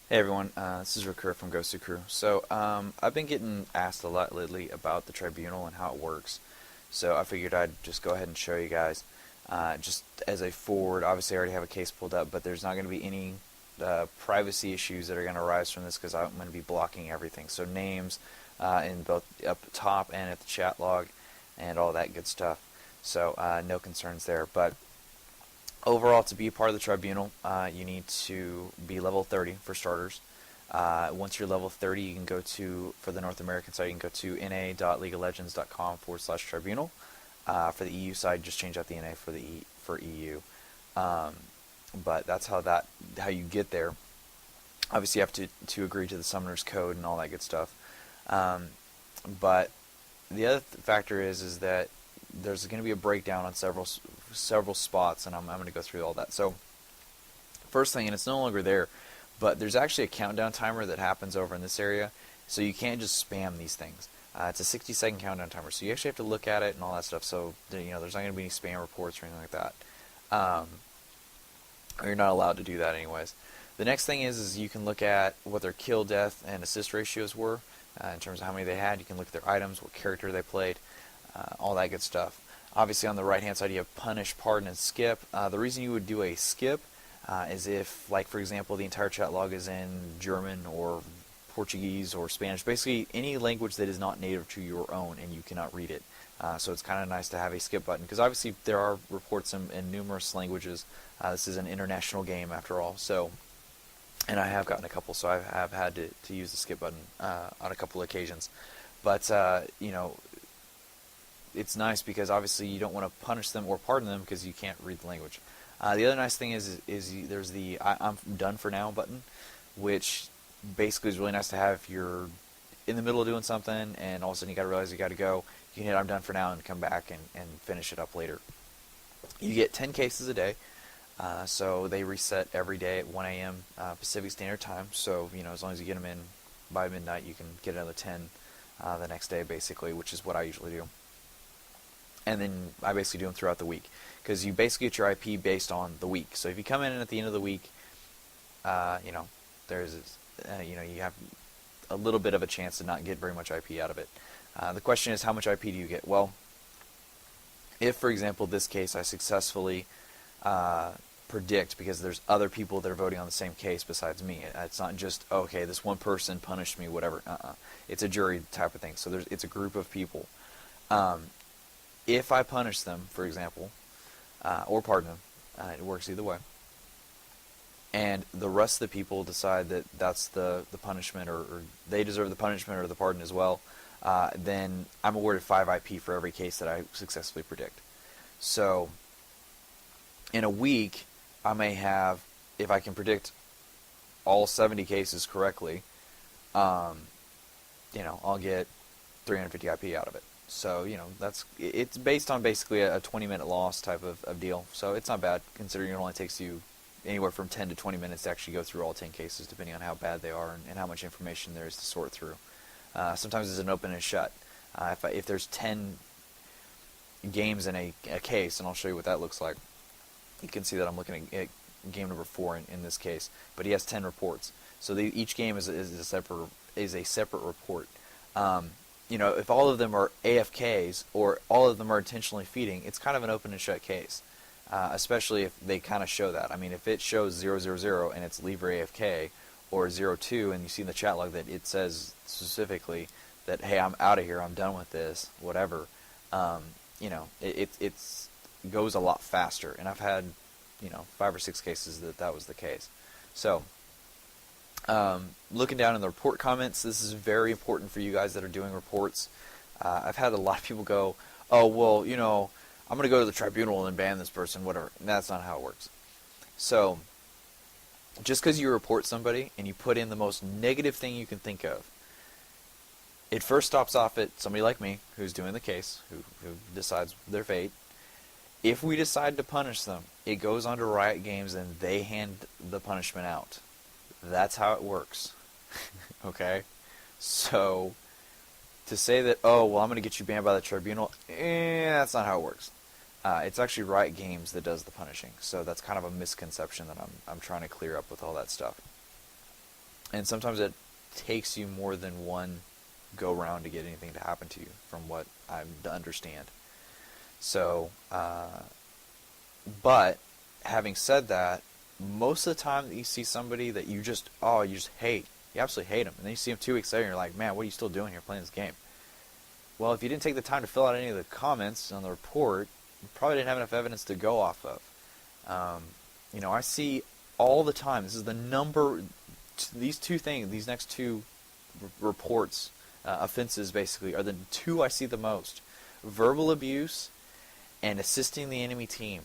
Hey everyone, this is Rakura from Ghost Crew. I've been getting asked a lot lately about the Tribunal and how it works. So I figured I'd just go ahead and show you guys. Just as a forward, obviously I already have a case pulled up, but there's not going to be any privacy issues that are going to arise from this because I'm going to be blocking everything. So names in both up top and at the chat log and all that good stuff. No concerns there. But overall, to be a part of the tribunal, you need to be level 30 for starters. Once you're level 30, you can go to, for the North American side, you can go to na.leagueoflegends.com/tribunal. For the EU side, just change out the NA for for EU. But that's how you get there. Obviously, you have to agree to the summoner's code and all that good stuff. But the other factor is that there's going to be a breakdown on several spots, and I'm going to go through all that. So first thing, and it's no longer there, but there's actually a countdown timer that happens over in this area, so you can't just spam these things. It's a 60-second countdown timer, so you actually have to look at it and all that stuff. So there's not going to be any spam reports or anything like that. Or you're not allowed to do that anyways. The next thing is you can look at what their kill, death, and assist ratios were in terms of how many they had. You can look at their items, what character they played, all that good stuff. Obviously, on the right-hand side, you have punish, pardon, and skip. The reason you would do a skip is if, like, for example, the entire chat log is in German or Portuguese or Spanish, basically any language that is not native to your own and you cannot read it. So it's kind of nice to have a skip button because obviously there are reports in numerous languages. This is an international game after all, and I have gotten a couple, so I have had to use the skip button on a couple of occasions. But it's nice because obviously you don't want to punish them or pardon them because you can't read the language. The other nice thing is there's the I'm done for now button, which basically is really nice to have if you're in the middle of doing something and all of a sudden you got to realize you got to go. You can hit I'm done for now and come back and finish it up later. You get 10 cases a day, so they reset every day at 1 a.m. Pacific Standard Time. So as long as you get them in by midnight, you can get another 10 the next day, basically, which is what I usually do. And then I basically do them throughout the week because you basically get your IP based on the week. So if you come in at the end of the week, there's you have a little bit of a chance to not get very much IP out of it. The question is, how much IP do you get? Well, if, for example, this case I successfully predict, because there's other people that are voting on the same case besides me. It's not just, okay, this one person punished me, whatever. It's a jury type of thing. So it's a group of people. If I punish them, for example, or pardon them, it works either way, and the rest of the people decide that that's the punishment, or they deserve the punishment or the pardon as well, then I'm awarded 5 IP for every case that I successfully predict. So in a week, I may have, if I can predict all 70 cases correctly, I'll get 350 IP out of it. So it's based on basically a 20-minute loss type of deal. So it's not bad considering it only takes you anywhere from 10 to 20 minutes to actually go through all 10 cases, depending on how bad they are and how much information there is to sort through. Sometimes it's an open and shut. If there's 10 games in a case, and I'll show you what that looks like, you can see that I'm looking at game number 4 in this case, but he has 10 reports. So each game is a separate report. If all of them are AFKs or all of them are intentionally feeding, it's kind of an open and shut case, especially if they kind of show that. I mean, if it shows 000 and it's lever AFK, or 02 and you see in the chat log that it says specifically that, hey, I'm out of here, I'm done with this, whatever, it goes a lot faster. And I've had 5 or 6 cases that was the case. So looking down in the report comments, this is very important for you guys that are doing reports. I've had a lot of people go, oh, well, I'm going to go to the tribunal and ban this person, whatever. And that's not how it works. So just because you report somebody and you put in the most negative thing you can think of, it first stops off at somebody like me who's doing the case, who decides their fate. If we decide to punish them, it goes on to Riot Games and they hand the punishment out. That's how it works. Okay? So to say that, oh, well, I'm going to get you banned by the tribunal, that's not how it works. It's actually Riot Games that does the punishing. So that's kind of a misconception that I'm trying to clear up with all that stuff. And sometimes it takes you more than one go round to get anything to happen to you, from what I understand. So, but having said that, most of the time that you see somebody that you just hate, you absolutely hate them, and then you see them 2 weeks later, and you're like, man, what are you still doing here playing this game? Well, if you didn't take the time to fill out any of the comments on the report, you probably didn't have enough evidence to go off of. I see all the time. This is the number. These two things, these next two reports, offenses basically, are the two I see the most: verbal abuse and assisting the enemy team.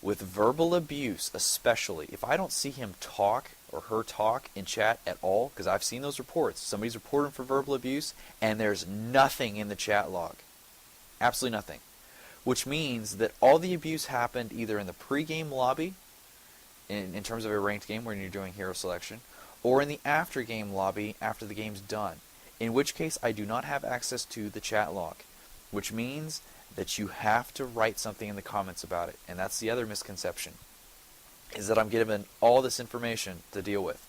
With verbal abuse, especially, if I don't see him talk or her talk in chat at all, because I've seen those reports, somebody's reported for verbal abuse, and there's nothing in the chat log. Absolutely nothing. Which means that all the abuse happened either in the pre-game lobby, in terms of a ranked game when you're doing hero selection, or in the after-game lobby after the game's done. In which case, I do not have access to the chat log. Which means that you have to write something in the comments about it. And that's the other misconception, is that I'm given all this information to deal with.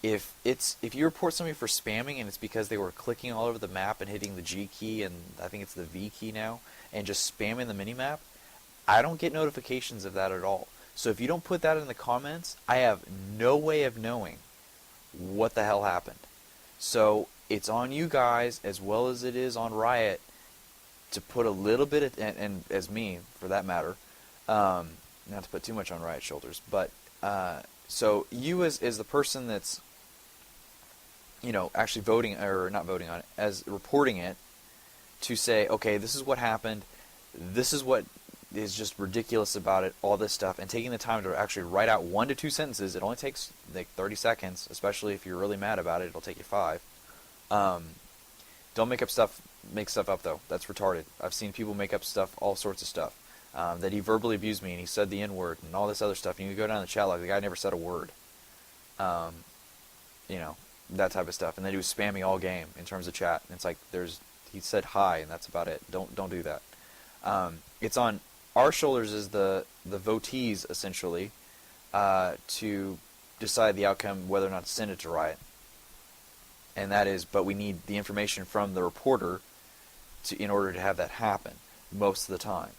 If you report somebody for spamming and it's because they were clicking all over the map and hitting the G key, and I think it's the V key now, and just spamming the minimap, I don't get notifications of that at all. So if you don't put that in the comments, I have no way of knowing what the hell happened. So it's on you guys, as well as it is on Riot, to put a little bit of, and as me for that matter, not to put too much on Riot's shoulders, but so you as the person that's actually voting, or not voting on it, as reporting it, to say, okay, this is what happened, this is what is just ridiculous about it, all this stuff, and taking the time to actually write out 1 to 2 sentences. It only takes like 30 seconds, especially if you're really mad about it. It'll take you 5. Don't make stuff up though. That's retarded. I've seen people make up stuff, all sorts of stuff. That he verbally abused me and he said the N-word and all this other stuff. And you go down the chat log, the guy never said a word. That type of stuff. And then he was spamming all game in terms of chat. And it's like he said hi and that's about it. Don't do that. It's on our shoulders as the votees essentially to decide the outcome, whether or not to send it to Riot. And that is, but we need the information from the reporter in order to have that happen most of the time,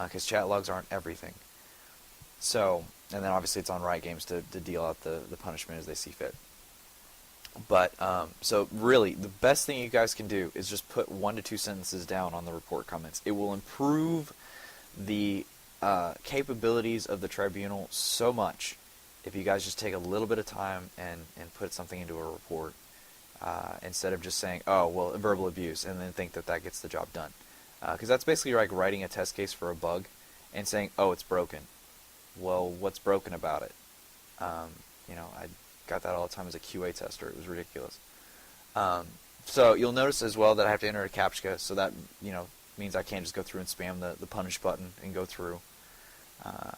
because chat logs aren't everything. So, and then obviously it's on Riot Games to deal out the punishment as they see fit. But so really, the best thing you guys can do is just put 1 to 2 sentences down on the report comments. It will improve the capabilities of the Tribunal so much if you guys just take a little bit of time and put something into a report. Instead of just saying, oh, well, verbal abuse, and then think that gets the job done. Because that's basically like writing a test case for a bug and saying, oh, it's broken. Well, what's broken about it? I got that all the time as a QA tester. It was ridiculous. So you'll notice as well that I have to enter a CAPTCHA, so that means I can't just go through and spam the punish button and go through.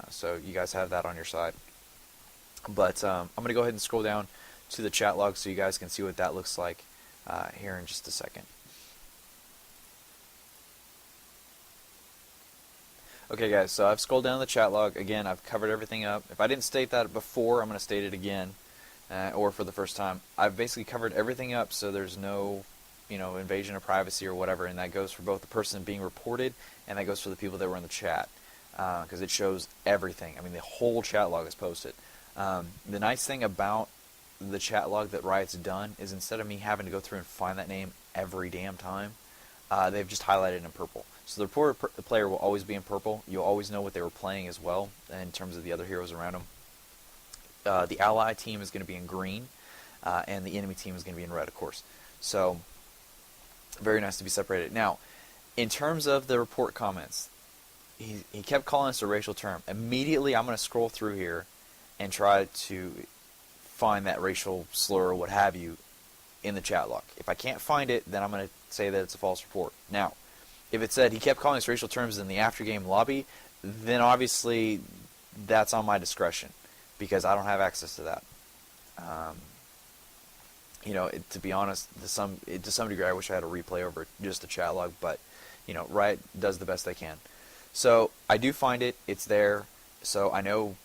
So you guys have that on your side. But I'm going to go ahead and scroll down to the chat log so you guys can see what that looks like here in just a second. Okay guys, so I've scrolled down the chat log. Again, I've covered everything up. If I didn't state that before, I'm going to state it again, or for the first time. I've basically covered everything up so there's no invasion of privacy or whatever, and that goes for both the person being reported and that goes for the people that were in the chat, because it shows everything. I mean, the whole chat log is posted. The nice thing about the chat log that Riot's done is, instead of me having to go through and find that name every damn time, they've just highlighted it in purple. So the reported player will always be in purple. You'll always know what they were playing as well in terms of the other heroes around them. The ally team is going to be in green, and the enemy team is going to be in red, of course. So very nice to be separated. Now, in terms of the report comments, he kept calling us a racial term. Immediately, I'm going to scroll through here and try to find that racial slur or what have you in the chat log. If I can't find it, then I'm going to say that it's a false report. Now, if it said he kept calling us racial terms in the after-game lobby, then obviously that's on my discretion, because I don't have access to that. To be honest, to some degree, I wish I had a replay over just the chat log, but Riot does the best they can. So I do find it. It's there. So I know,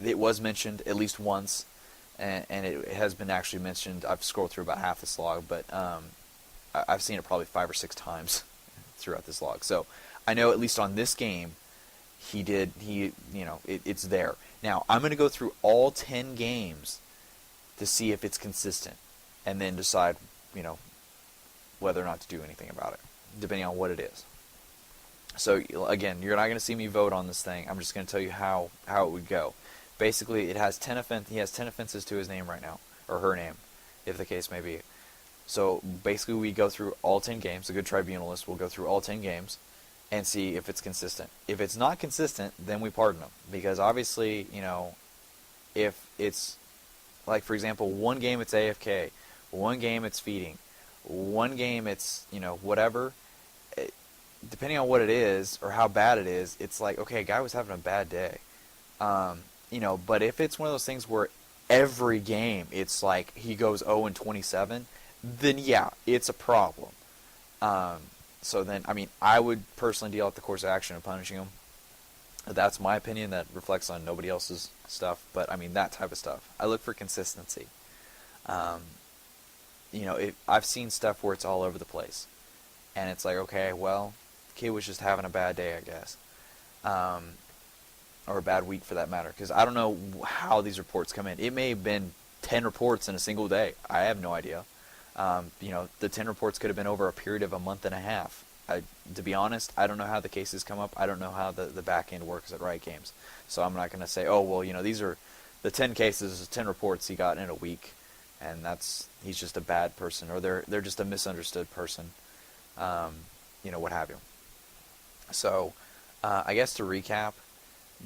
it was mentioned at least once and it has been actually mentioned. I've scrolled through about half this log, but I've seen it probably 5 or 6 times throughout this log. So I know at least on this game, it's there. Now I'm going to go through all 10 games to see if it's consistent, and then decide, whether or not to do anything about it, depending on what it is. So again, you're not going to see me vote on this thing. I'm just going to tell you how it would go. Basically, it has 10 he has 10 offenses to his name right now, or her name, if the case may be. So basically, we go through all 10 games. A good tribunalist will go through all 10 games and see if it's consistent. If it's not consistent, then we pardon them, because obviously, if it's like, for example, one game it's AFK, one game it's feeding, one game it's whatever. Depending on what it is or how bad it is, it's like, okay, a guy was having a bad day. But if it's one of those things where every game it's like he goes 0-27, then yeah, it's a problem. So then, I would personally deal out the course of action of punishing him. That's my opinion. That reflects on nobody else's stuff. But that type of stuff, I look for consistency. I've seen stuff where it's all over the place, and it's like, okay, well, kid was just having a bad day, I guess, or a bad week for that matter, because I don't know how these reports come in. It may have been 10 reports in a single day. I have no idea. The 10 reports could have been over a period of a month and a half. To be honest, I don't know how the cases come up. I don't know how the back end works at Riot Games. So I'm not going to say, oh, well, these are the 10 cases, 10 reports he got in a week, and he's just a bad person, or they're just a misunderstood person, what have you. So I guess to recap,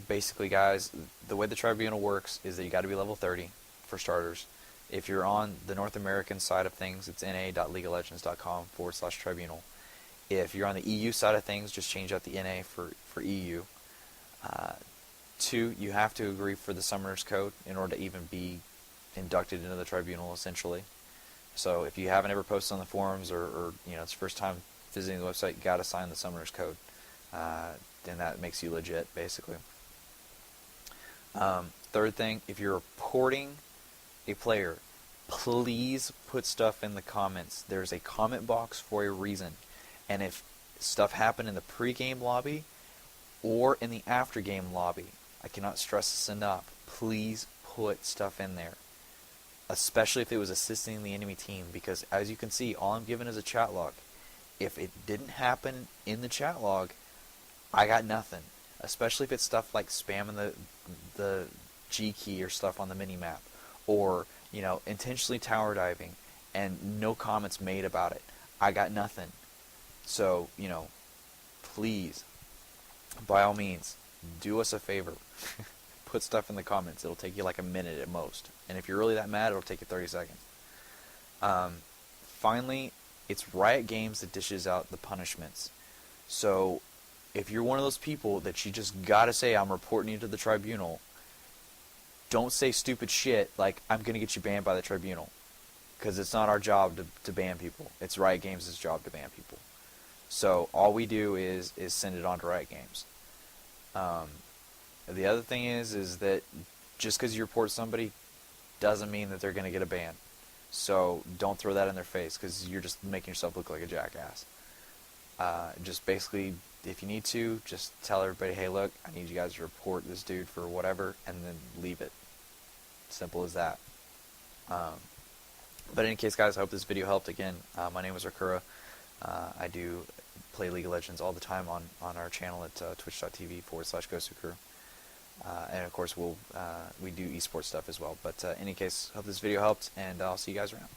basically, guys, the way the tribunal works is that you got to be level 30 for starters. If you're on the North American side of things, it's na.leagueoflegends.com/tribunal. If you're on the EU side of things, just change out the NA for EU. 2, you have to agree for the Summoner's Code in order to even be inducted into the tribunal, essentially. So if you haven't ever posted on the forums, or it's your first time visiting the website, you got to sign the Summoner's Code. And that makes you legit, basically. Third thing, if you're reporting a player, please put stuff in the comments. There's a comment box for a reason. And if stuff happened in the pre-game lobby or in the after-game lobby, I cannot stress this enough, please put stuff in there. Especially if it was assisting the enemy team, because as you can see, all I'm given is a chat log. If it didn't happen in the chat log, I got nothing. Especially if it's stuff like spamming the G key or stuff on the mini-map, or intentionally tower diving and no comments made about it. I got nothing. So, please, by all means, do us a favor. Put stuff in the comments. It'll take you like a minute at most. And if you're really that mad, it'll take you 30 seconds. Finally, it's Riot Games that dishes out the punishments. So, if you're one of those people that you just gotta say, I'm reporting you to the tribunal, don't say stupid shit like, I'm gonna get you banned by the tribunal. Because it's not our job to ban people. It's Riot Games' job to ban people. So all we do is send it on to Riot Games. The other thing is that just because you report somebody doesn't mean that they're going to get a ban. So don't throw that in their face, because you're just making yourself look like a jackass. Just basically, if you need to, just tell everybody, hey, look, I need you guys to report this dude for whatever, and then leave it. Simple as that. But in any case, guys, I hope this video helped. Again, my name is Rakura. I do play League of Legends all the time on our channel at twitch.tv/GosuCrew. And of course, we do esports stuff as well. But in any case, hope this video helped, and I'll see you guys around.